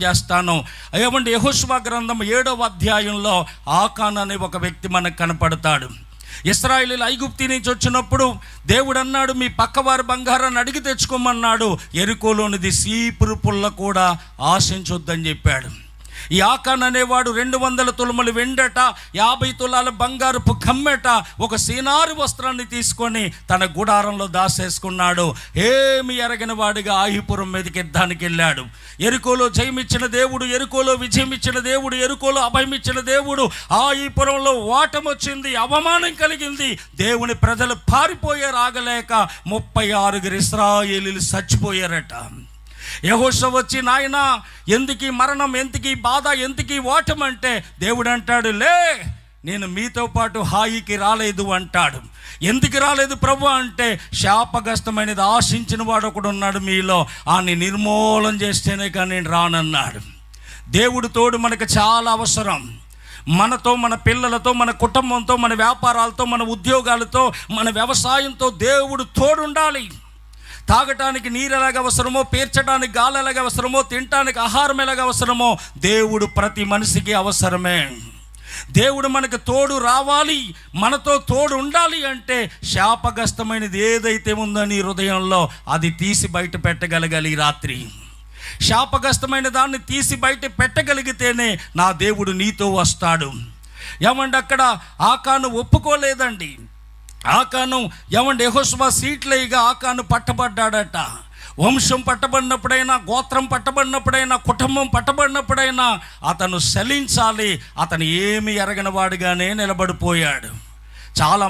చేస్తాను. ఏమంటే యెహోషువ గ్రంథం 7వ అధ్యాయంలో ఆకాన్ అనే ఒక వ్యక్తి మనకు కనపడతాడు. ఇశ్రాయేలీయులు ఐగుప్తు నుంచి వచ్చినప్పుడు దేవుడు అన్నాడు, మీ పక్కవారి బంగారాన్ని అడిగి తెచ్చుకోమన్నాడు. యెరికోలోనిది సీపురు పుల్ల కూడా ఆశించొద్దని చెప్పాడు. ఈ ఆకాన్ అనేవాడు 200 తులములు వెండట, 50 తులాల బంగారపు కమ్మెట, ఒక సీనారు వస్త్రాన్ని తీసుకొని తన గుడారంలో దాసేసుకున్నాడు. ఏమి ఎరగని వాడిగా ఆయిపురం మీదకి యుద్ధానికి వెళ్ళాడు. యెరికోలో జయమిచ్చిన దేవుడు, యెరికోలో విజయం ఇచ్చిన దేవుడు, యెరికోలో అభయమిచ్చిన దేవుడు. ఆయిపురంలో ఓటం వచ్చింది, అవమానం కలిగింది. దేవుని ప్రజలు పారిపోయారు, ఆగలేక 36 ఇశ్రాయేలీయులు చచ్చిపోయారట. యెహోషువ వచ్చి, నాయనా ఎందుకీ మరణం, ఎందుకీ బాధ, ఎందుకీ ఓటం అంటే దేవుడు అంటాడు, లే నేను మీతో పాటు హాయికి రాలేదు అంటాడు. ఎందుకు రాలేదు ప్రభు అంటే, శాపగ్రస్తమైనది ఆశించిన వాడు ఒకడు ఉన్నాడు మీలో, ఆని నిర్మూలన చేస్తేనే కానీ నేను రానన్నాడు. దేవుడు తోడు మనకు చాలా అవసరం. మనతో, మన పిల్లలతో, మన కుటుంబంతో, మన వ్యాపారాలతో, మన ఉద్యోగాలతో, మన వ్యవసాయంతో దేవుడు తోడుండాలి. తాగటానికి నీరు ఎలాగ అవసరమో, పీల్చడానికి గాలి ఎలాగ అవసరమో, తినటానికి ఆహారం ఎలాగ అవసరమో, దేవుడు ప్రతి మనిషికి అవసరమే. దేవుడు మనకు తోడు రావాలి, మనతో తోడు ఉండాలి అంటే శాపగ్రస్తమైనది ఏదైతే ఉందో నీ హృదయంలో అది తీసి బయట పెట్టగలగాలి. ఈ రాత్రి శాపగ్రస్తమైన దాన్ని తీసి బయట పెట్టగలిగితేనే నా దేవుడు నీతో వస్తాడు. ఏమంటే అక్కడ ఆకాను ఒప్పుకోలేదండి. ఆకాను ఏమంటే యెహోషువ సీట్లయిగా ఆకాను పట్టబడ్డాడట. వంశం పట్టబడినప్పుడైనా, గోత్రం పట్టబడినప్పుడైనా, కుటుంబం పట్టబడినప్పుడైనా అతను చలించాలి. అతను ఏమి ఎరగని వాడిగానే నిలబడిపోయాడు. చాలా